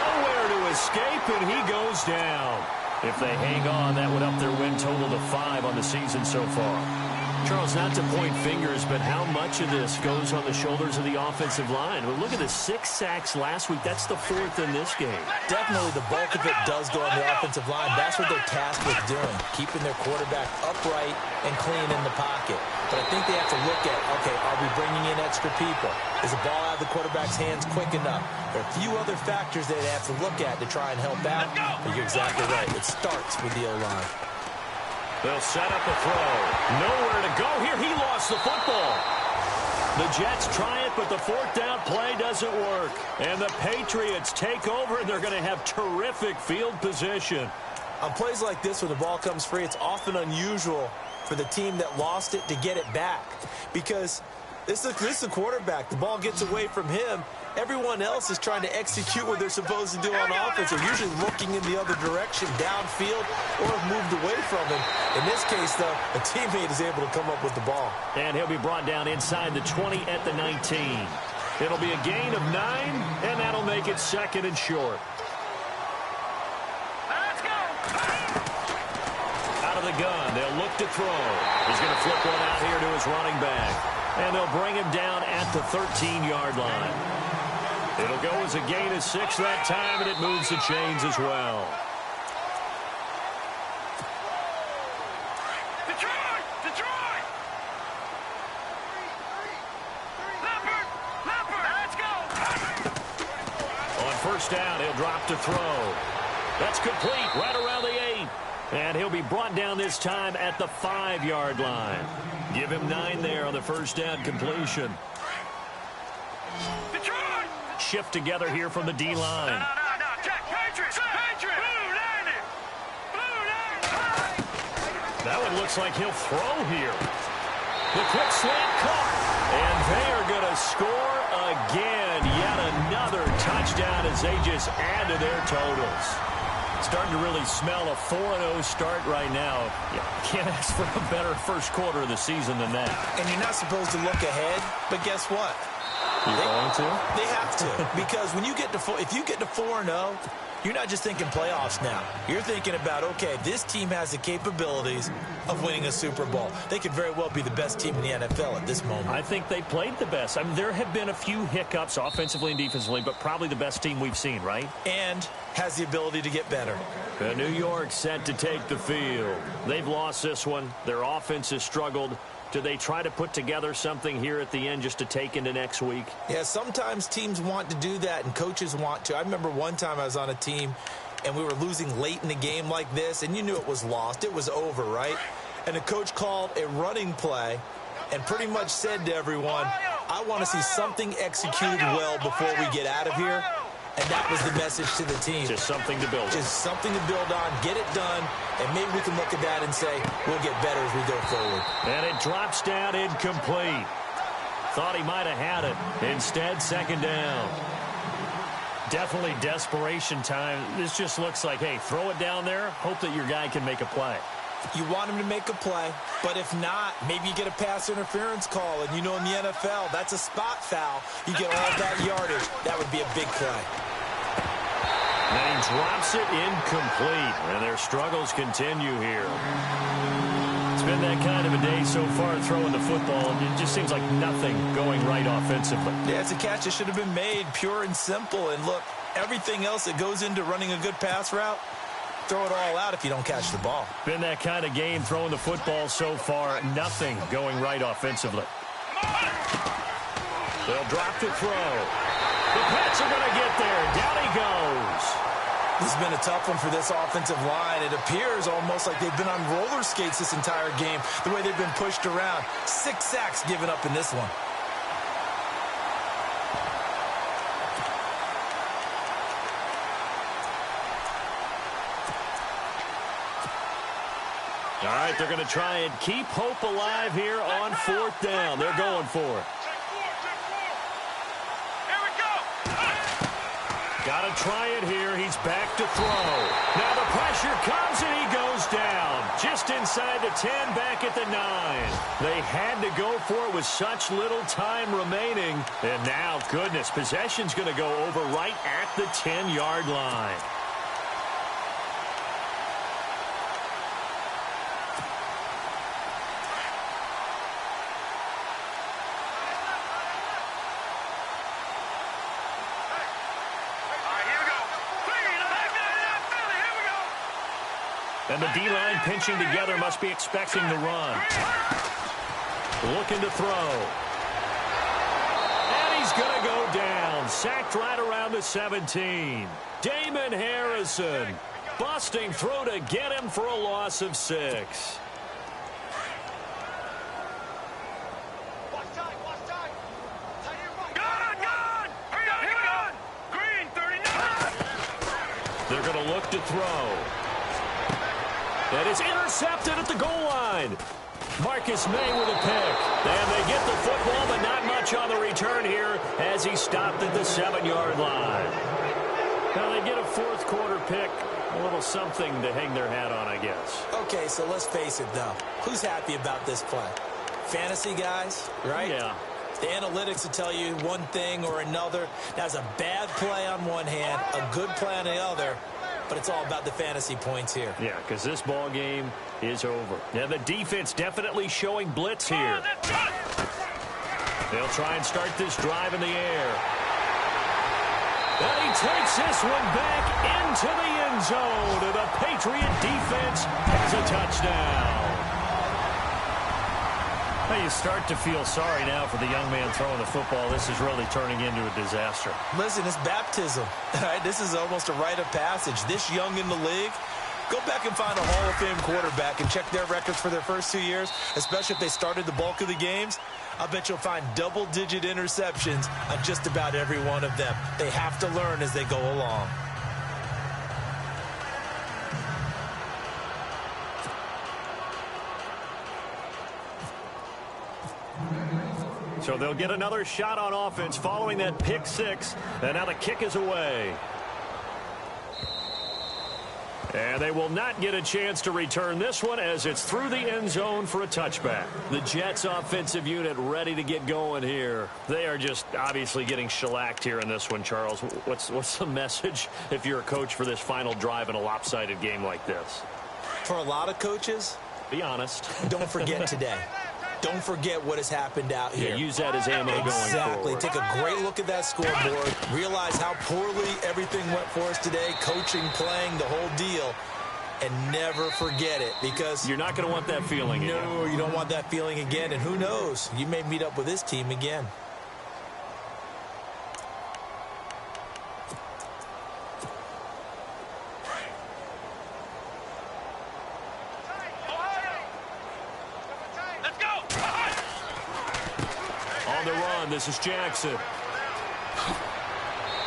Nowhere to escape, and he goes down. If they hang on, that would up their win total to 5 on the season so far. Charles, not to point fingers, but how much of this goes on the shoulders of the offensive line? Well, look at the 6 sacks last week. That's the 4th in this game. Definitely the bulk of it does go on the offensive line. That's what they're tasked with doing, keeping their quarterback upright and clean in the pocket. But I think they have to look at, okay, are we bringing in extra people? Is the ball out of the quarterback's hands quick enough? There are a few other factors that they have to look at to try and help out. But you're exactly right. It starts with the O-line. They'll set up a throw. Nowhere to go here. He lost the football. The Jets try it, but the 4th down play doesn't work. And the Patriots take over, and they're going to have terrific field position. On plays like this, when the ball comes free, it's often unusual for the team that lost it to get it back. Because this is the quarterback. The ball gets away from him. Everyone else is trying to execute what they're supposed to do on offense. They're usually looking in the other direction, downfield, or have moved away from him. In this case, though, a teammate is able to come up with the ball. And he'll be brought down inside the 20 at the 19. It'll be a gain of 9, and that'll make it 2nd and short. Let's go. Out of the gun, they'll look to throw. He's going to flip one out here to his running back. And they'll bring him down at the 13-yard line. It'll go as a gain of 6 that time, and it moves the chains as well. Detroit! Detroit! Leopard! Let's go! On 1st down, he'll drop to throw. That's complete right around the 8. And he'll be brought down this time at the 5-yard line. Give him 9 there on the 1st down completion. Detroit! Shift together here from the D-line. No. Check. Patriots! Blue 90! That one looks like he'll throw here. The quick slant caught. And they are going to score again. Yet another touchdown as they just add to their totals. Starting to really smell a 4-0 start right now. You can't ask for a better first quarter of the season than that. And you're not supposed to look ahead, but guess what? You're going to? They have to. Because when you get to if you get to 4-0, you're not just thinking playoffs now. You're thinking about, okay, this team has the capabilities of winning a Super Bowl. They could very well be the best team in the NFL at this moment. I think they played the best. I mean, there have been a few hiccups offensively and defensively, but probably the best team we've seen, right? And has the ability to get better. New York set to take the field. They've lost this one. Their offense has struggled. Do they try to put together something here at the end just to take into next week? Yeah, sometimes teams want to do that and coaches want to. I remember one time I was on a team and we were losing late in the game like this, and you knew it was lost. It was over, right? And the coach called a running play and pretty much said to everyone, I want to see something executed well before we get out of here. And that was the message to the team. Just something to build on. Just something to build on, get it done, and maybe we can look at that and say, we'll get better as we go forward. And it drops down incomplete. Thought he might have had it. Instead, second down. Definitely desperation time. This just looks like, hey, throw it down there, hope that your guy can make a play. You want him to make a play, but if not, maybe you get a pass interference call, and you know in the NFL, that's a spot foul. You get all that yardage. That would be a big play. And he drops it incomplete, and their struggles continue here. It's been that kind of a day so far throwing the football, and it just seems like nothing going right offensively. Yeah, it's a catch that should have been made, pure and simple. And look, everything else that goes into running a good pass route, throw it all out if you don't catch the ball. Been that kind of game throwing the football so far. Nothing going right offensively. They'll drop to throw. The Pats are going to get there. Down he goes. This has been a tough one for this offensive line. It appears almost like they've been on roller skates this entire game, the way they've been pushed around. 6 sacks given up in this one. All right, they're going to try and keep hope alive here on 4th down. They're going for it. Here we go. Got to try it here. He's back to throw. Now the pressure comes and he goes down. Just inside the 10, back at the 9. They had to go for it with such little time remaining. And now, goodness, possession's going to go over right at the 10-yard line. And the D-line pinching together, must be expecting the run. Looking to throw. And he's going to go down. Sacked right around the 17. Damon Harrison busting through to get him for a loss of 6. They're going to look to throw. That is intercepted at the goal line. Marcus May with a pick. And they get the football, but not much on the return here as he stopped at the 7-yard line. Now they get a 4th quarter pick. A little something to hang their hat on, I guess. Okay, so let's face it, though. Who's happy about this play? Fantasy guys, right? Yeah. The analytics will tell you one thing or another. That's a bad play on one hand, a good play on the other. But it's all about the fantasy points here. Yeah, because this ball game is over. Now the defense definitely showing blitz here. They'll try and start this drive in the air. And he takes this one back into the end zone. And the Patriot defense has a touchdown. Well, you start to feel sorry now for the young man throwing the football. This is really turning into a disaster. Listen, it's baptism. Right? This is almost a rite of passage. This young in the league, go back and find a Hall of Fame quarterback and check their records for their first 2 years, especially if they started the bulk of the games. I bet you'll find double-digit interceptions on just about every one of them. They have to learn as they go along. So they'll get another shot on offense following that pick 6. And now the kick is away. And they will not get a chance to return this one as it's through the end zone for a touchback. The Jets offensive unit ready to get going here. They are just obviously getting shellacked here in this one, Charles. What's the message if you're a coach for this final drive in a lopsided game like this? For a lot of coaches, be honest. Don't forget today. Don't forget what has happened out here. Yeah, use that as ammo going forward. Exactly. Take a great look at that scoreboard. Realize how poorly everything went for us today. Coaching, playing, the whole deal. And never forget it, because you're not going to want that feeling again. No, you don't want that feeling again. And who knows? You may meet up with this team again. This is Jackson.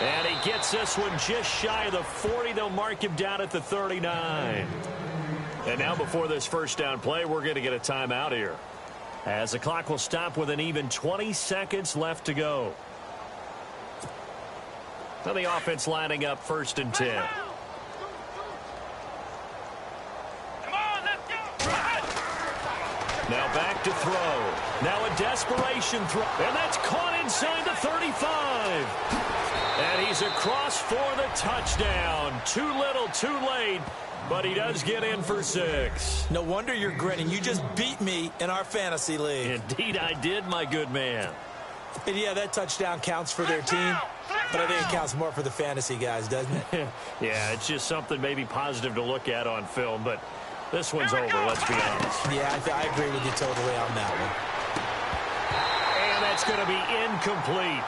And he gets this one just shy of the 40. They'll mark him down at the 39. And now before this first down play, we're going to get a timeout here, as the clock will stop with an even 20 seconds left to go. Now the offense lining up 1st and 10. Now back to throw. Now a desperation throw. And that's caught inside the 35. And he's across for the touchdown. Too little, too late. But he does get in for 6. No wonder you're grinning. You just beat me in our fantasy league. Indeed I did, my good man. And yeah, that touchdown counts for their team. But I think it counts more for the fantasy guys, doesn't it? Yeah, it's just something maybe positive to look at on film. But this one's over, let's be honest. Yeah, I agree with you totally on that one. And that's going to be incomplete.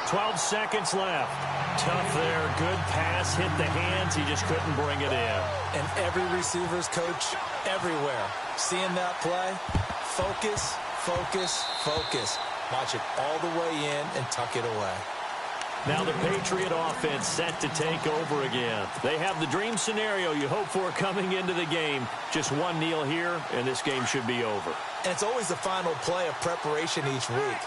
12 seconds left. Tough there. Good pass. Hit the hands. He just couldn't bring it in. And every receiver's coach everywhere. Seeing that play, focus, focus, focus. Watch it all the way in and tuck it away. Now the Patriot offense set to take over again. They have the dream scenario you hope for coming into the game. Just one kneel here, and this game should be over. And it's always the final play of preparation each week.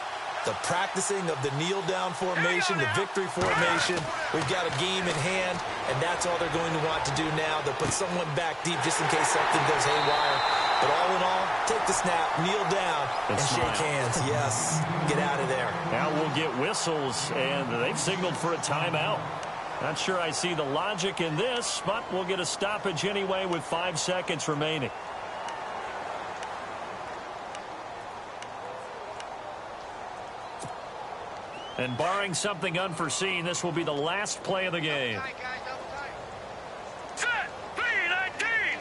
The practicing of the kneel-down formation, the victory formation. We've got a game in hand, and that's all they're going to want to do now. They'll put someone back deep just in case something goes haywire. But all in all, take the snap, kneel down, and shake hands. Yes, get out of there. Now we'll get whistles, and they've signaled for a timeout. Not sure I see the logic in this, but we'll get a stoppage anyway with 5 seconds remaining. And barring something unforeseen, this will be the last play of the game. Set! 3-19!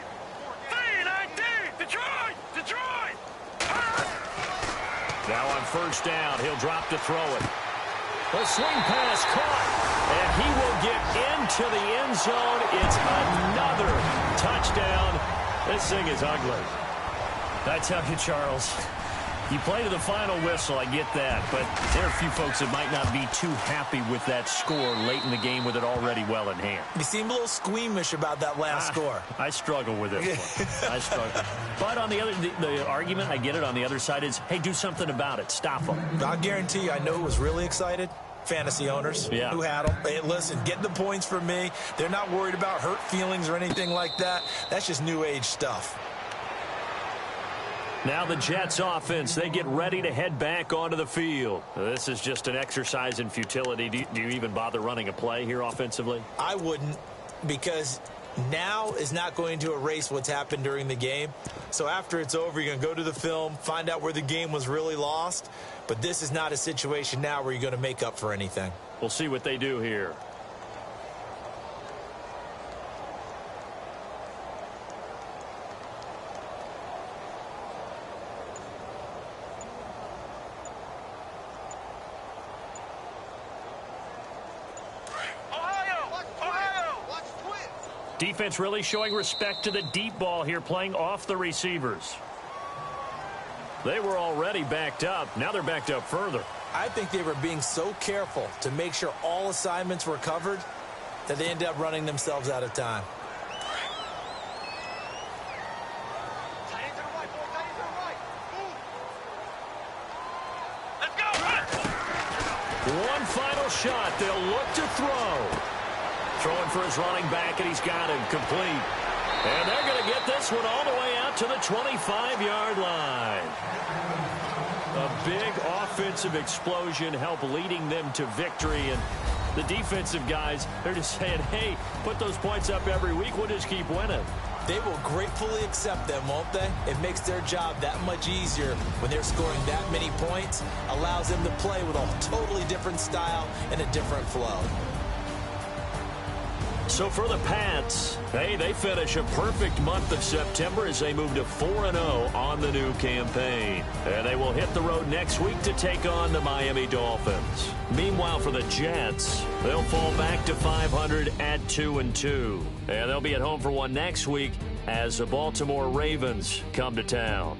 3-19! Detroit! Detroit! Now on first down, he'll drop to throw it. A swing pass caught, and he will get into the end zone. It's another touchdown. This thing is ugly. I tell you, Charles, you play to the final whistle, I get that, but there are a few folks that might not be too happy with that score late in the game with it already well in hand. You seem a little squeamish about that last score. I struggle with this one. I struggle. But on the other, the argument, I get it, on the other side is, hey, do something about it. Stop them. I'll guarantee you, I know who was really excited. Fantasy owners who had them. Hey, listen, get the points from me. They're not worried about hurt feelings or anything like that. That's just new age stuff. Now the Jets offense, they get ready to head back onto the field. This is just an exercise in futility. Do you even bother running a play here offensively? I wouldn't, because now is not going to erase what's happened during the game. So after it's over, you're going to go to the film, find out where the game was really lost. But this is not a situation now where you're going to make up for anything. We'll see what they do here. Defense really showing respect to the deep ball here, playing off the receivers. They were already backed up. Now they're backed up further. I think they were being so careful to make sure all assignments were covered that they ended up running themselves out of time. Let's go! One final shot. They'll look to throw. Throwing for his running back, and he's got him complete. And they're going to get this one all the way out to the 25-yard line. A big offensive explosion helped leading them to victory. And the defensive guys, they're just saying, hey, put those points up every week. We'll just keep winning. They will gratefully accept them, won't they? It makes their job that much easier when they're scoring that many points. Allows them to play with a totally different style and a different flow. So for the Pats, hey, they finish a perfect month of September as they move to 4-0 on the new campaign. And they will hit the road next week to take on the Miami Dolphins. Meanwhile, for the Jets, they'll fall back to 500 at 2-2. And they'll be at home for one next week as the Baltimore Ravens come to town.